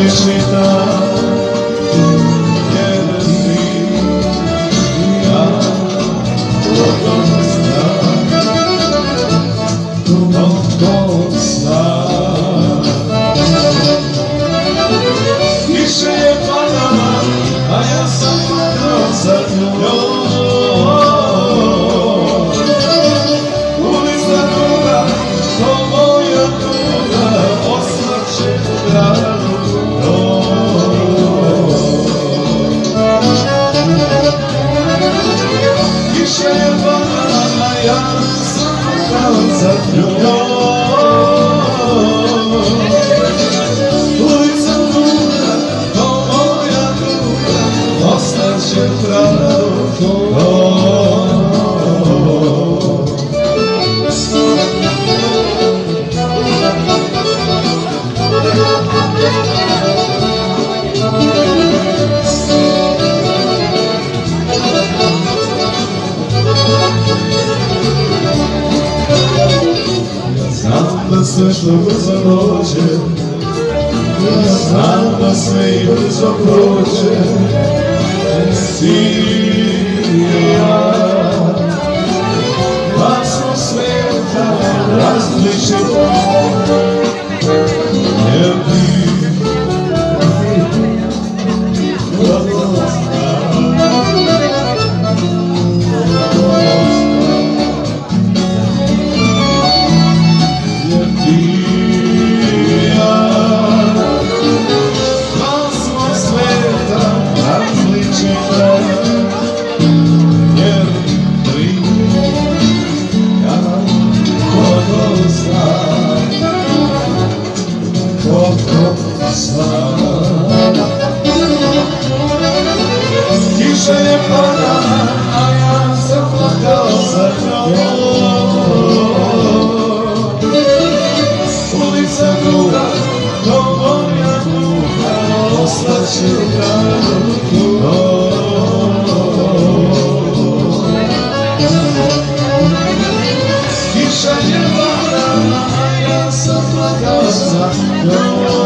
različita, jer ti i ja to znam, to znam. Kiša je padala, a ja sam plakao za njom. Ulica druga, to moja druga, ostaće u gradu. Kiša je padala, a ja sam plakao za njom. Ulica druga, to moja druga, ostaće u gradu. Znam da sve što brzo dođe, ja znam da sve i brzo prođe, ti i ja, pa smo sveta različiti, jer ti kiša je padala, a ja sam plakao za njom. Ulica druga, to moja druga, ostaće u gradu. Kiša je padala, a ja sam plakao za njom.